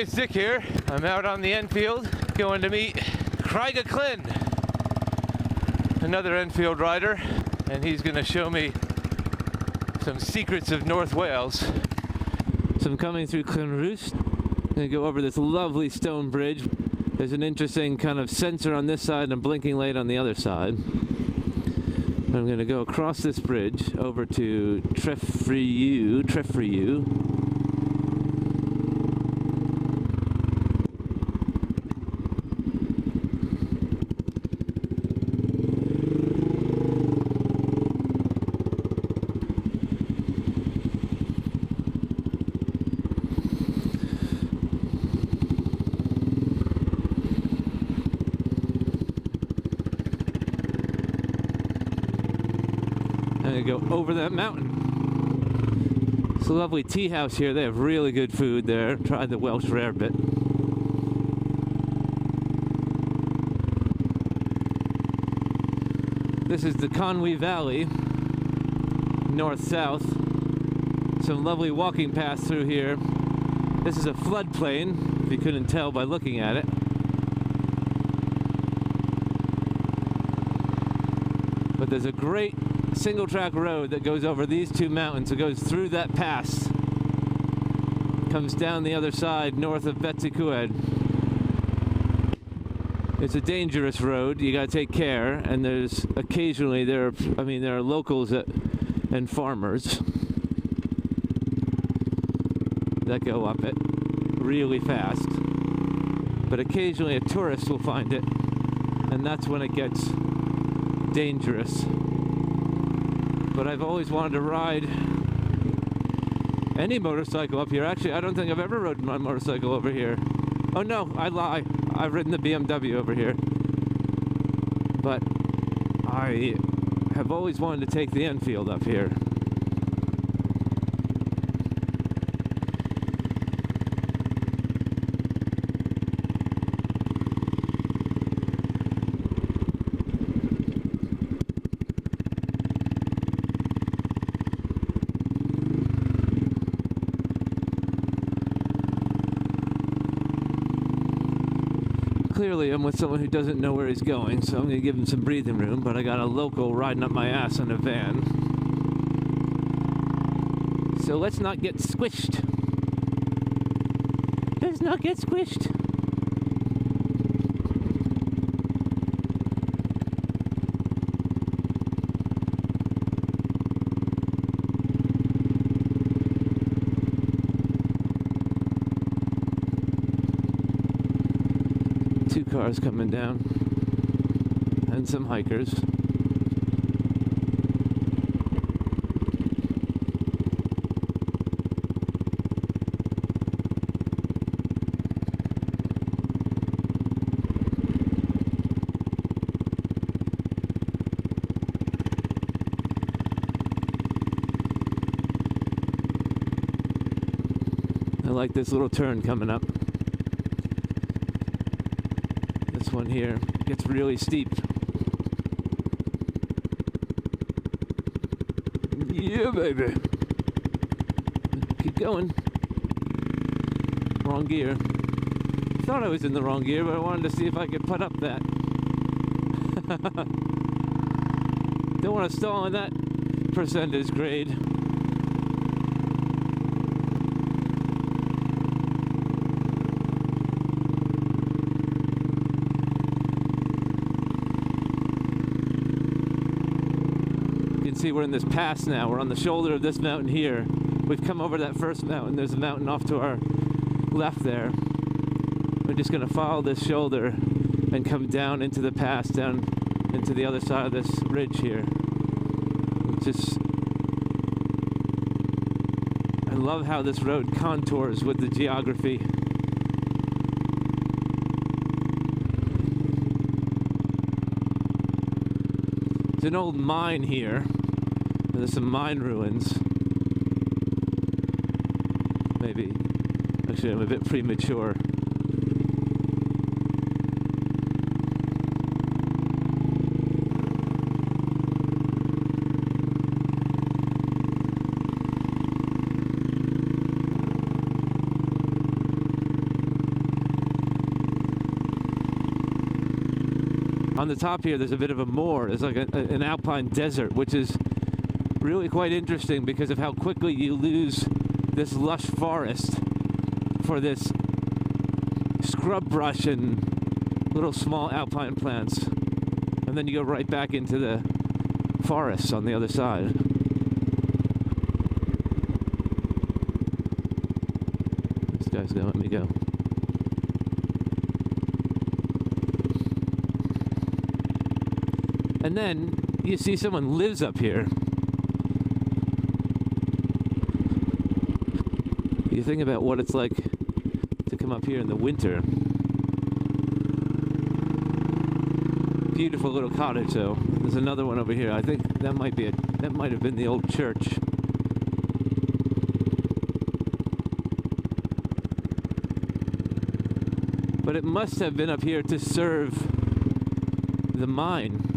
it's Dick here. I'm out on the Enfield going to meet Criag Y Llyn, another Enfield rider, and he's going to show me some secrets of North Wales. So I'm coming through Clynrws. I'm going to go over this lovely stone bridge. There's an interesting kind of sensor on this side and a blinking light on the other side. I'm going to go across this bridge over to Treffryu. I'm gonna go over that mountain. It's a lovely tea house here. They have really good food there. Tried the Welsh rarebit. This is the Conway Valley, north-south. Some lovely walking paths through here. This is a floodplain, if you couldn't tell by looking at it. But there's a great single track road that goes over these two mountains. It goes through that pass, comes down the other side north of Betsycued. It's a dangerous road. You gotta take care, and there's occasionally there are locals and farmers that go up it really fast, but occasionally a tourist will find it, and that's when it gets dangerous. But I've always wanted to ride any motorcycle up here. Actually, I don't think I've ever ridden my motorcycle over here. Oh no, I lie. I've ridden the BMW over here. But I have always wanted to take the Enfield up here. Clearly I'm with someone who doesn't know where he's going, so I'm going to give him some breathing room, but I got a local riding up my ass in a van. So let's not get squished. Let's not get squished. Two cars coming down, and some hikers. I like this little turn coming up. This one here gets really steep. Yeah, baby. Keep going. Wrong gear. Thought I was in the wrong gear, but I wanted to see if I could put up that. Don't want to stall on that percentage grade. See, we're in this pass now. We're on the shoulder of this mountain here. We've come over that first mountain. There's a mountain off to our left there. We're just going to follow this shoulder and come down into the pass, down into the other side of this ridge here. I love how this road contours with the geography. There's an old mine here. There's some mine ruins. Maybe. Actually, I'm a bit premature. on the top here, there's a bit of a moor. There's like an alpine desert, which is really quite interesting because of how quickly you lose this lush forest for this scrub brush and little small alpine plants. And then you go right back into the forests on the other side. This guy's gonna let me go. And then you see someone lives up here. You think about what it's like to come up here in the winter. Beautiful little cottage, though. There's another one over here. I think that might have been the old church. But it must have been up here to serve the mine.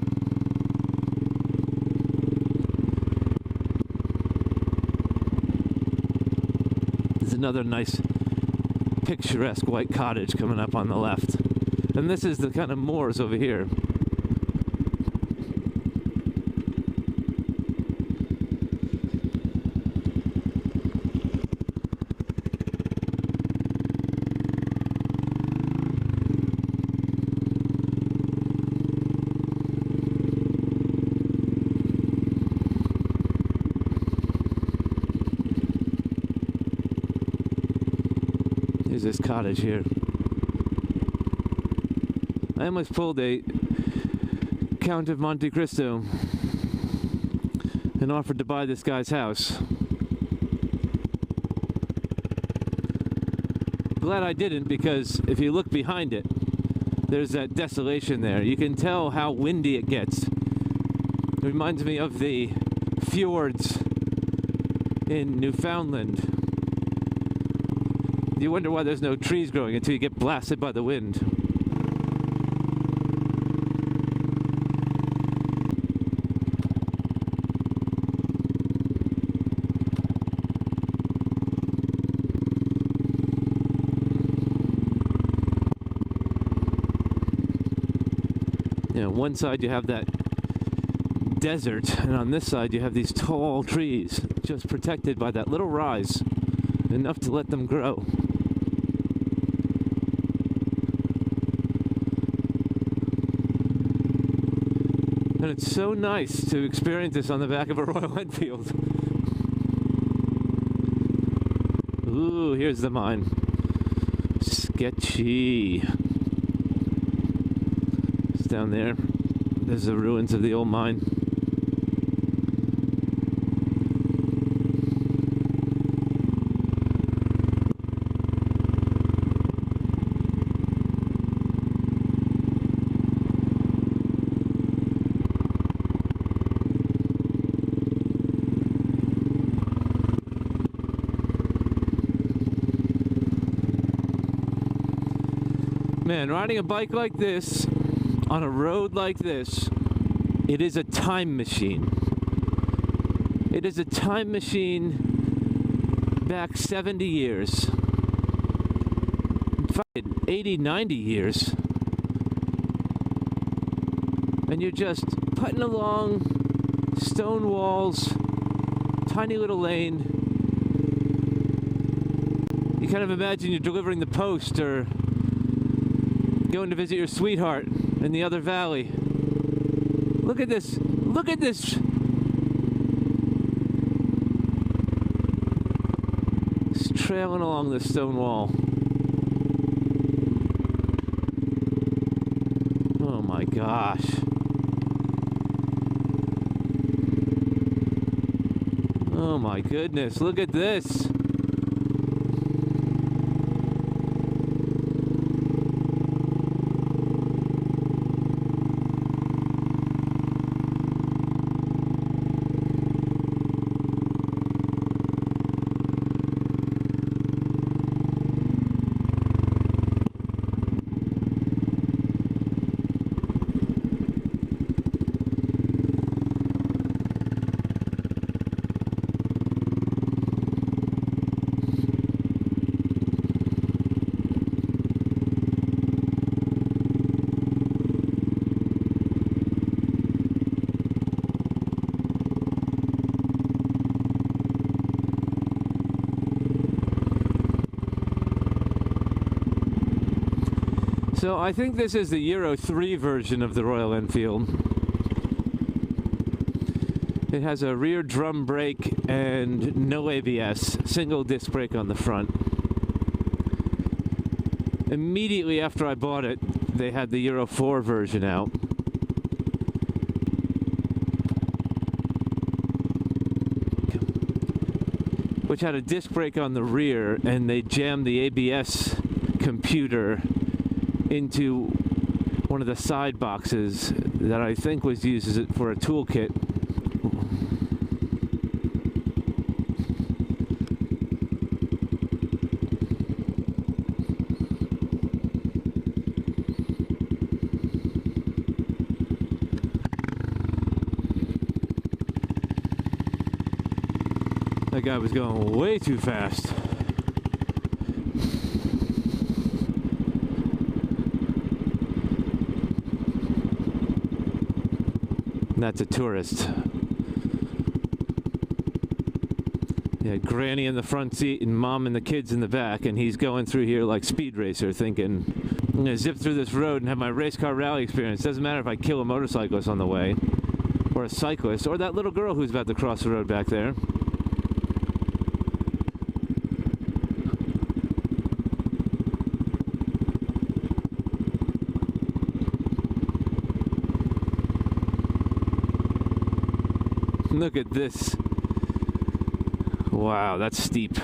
Another nice picturesque white cottage coming up on the left. And this is the kind of moors over here. Here's this cottage here. I almost pulled a Count of Monte Cristo and offered to buy this guy's house. Glad I didn't, because if you look behind it, there's that desolation there. You can tell how windy it gets. It reminds me of the fjords in Newfoundland. You wonder why there's no trees growing until you get blasted by the wind. You know, one side you have that desert, and on this side you have these tall trees just protected by that little rise, enough to let them grow. And it's so nice to experience this on the back of a Royal Enfield. Ooh, here's the mine. Sketchy. It's down there. There's the ruins of the old mine. Man, riding a bike like this, on a road like this, it is a time machine. It is a time machine back 70 years. 80, 90 years. And you're just putting along stone walls, tiny little lane. You kind of imagine you're delivering the post or going to visit your sweetheart in the other valley. Look at this. Look at this. It's trailing along the stone wall. Oh my gosh. Oh my goodness. Look at this. So I think this is the Euro 3 version of the Royal Enfield. It has a rear drum brake and no ABS, single disc brake on the front. Immediately after I bought it, they had the Euro 4 version out. Which had a disc brake on the rear, and they jammed the ABS computer into one of the side boxes that I think was used as for a toolkit. That guy was going way too fast. That's a tourist. Yeah, Granny in the front seat and Mom and the kids in the back, and he's going through here like Speed Racer, thinking, I'm gonna zip through this road and have my race car rally experience. Doesn't matter if I kill a motorcyclist on the way, or a cyclist, or that little girl who's about to cross the road back there. Look at this. Wow, that's steep.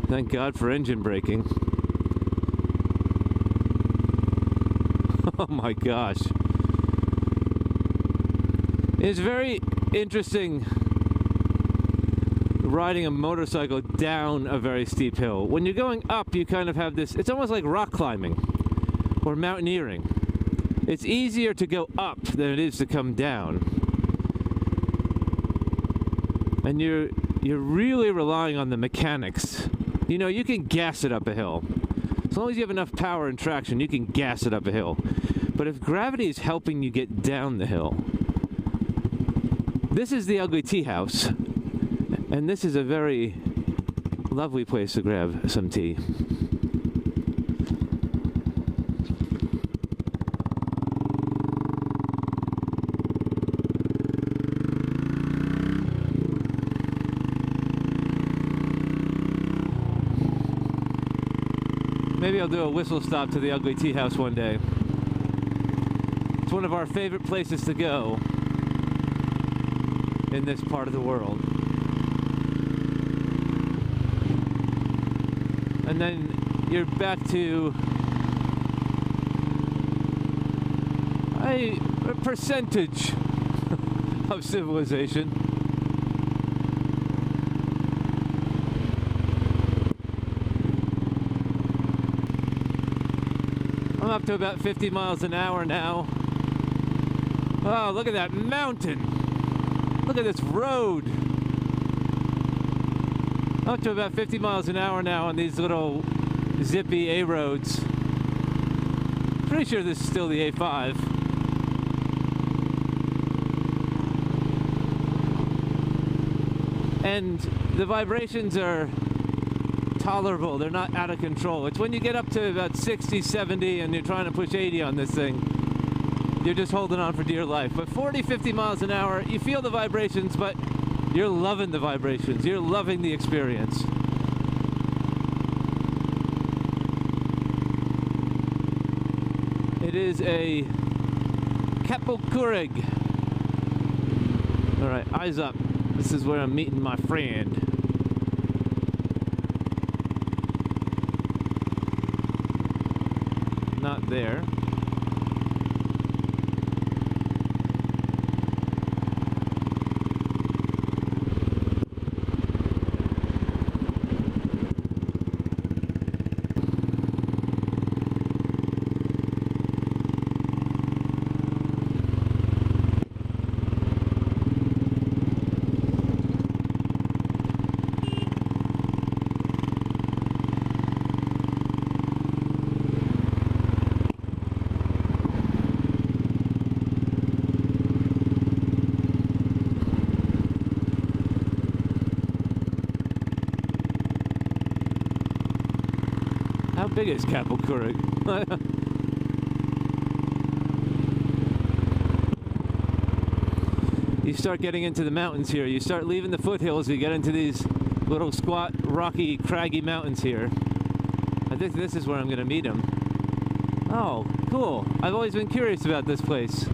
Thank God for engine braking. Oh my gosh. It's very interesting riding a motorcycle down a very steep hill. When you're going up, you kind of have this, it's almost like rock climbing or mountaineering. It's easier to go up than it is to come down. And you're really relying on the mechanics. You know, you can gas it up a hill. As long as you have enough power and traction, you can gas it up a hill. But if gravity is helping you get down the hill, this is the Ugly Tea House, and this is a very lovely place to grab some tea. Maybe I'll do a whistle stop to the Ugly Tea House one day. It's one of our favorite places to go in this part of the world. And then you're back to a percentage of civilization. I'm up to about 50 miles an hour now. Oh, look at that mountain. Look at this road. Up to about 50 miles an hour now on these little zippy A roads. Pretty sure this is still the A5. And the vibrations are tolerable. They're not out of control. It's when you get up to about 60, 70 and you're trying to push 80 on this thing, you're just holding on for dear life. But 40, 50 miles an hour, you feel the vibrations, but you're loving the vibrations. You're loving the experience. It is a Criag. All right, eyes up. This is where I'm meeting my friend. Not there. How big is Capel Curig? You start getting into the mountains here. You start leaving the foothills, you get into these little squat, rocky, craggy mountains here. I think this is where I'm gonna meet him. Oh, cool. I've always been curious about this place.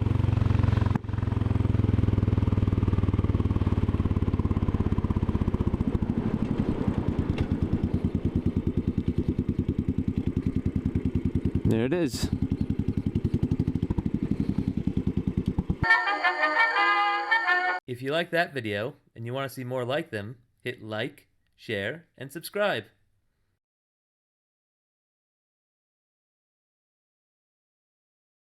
There it is. If you like that video and you want to see more like them, hit like, share, and subscribe.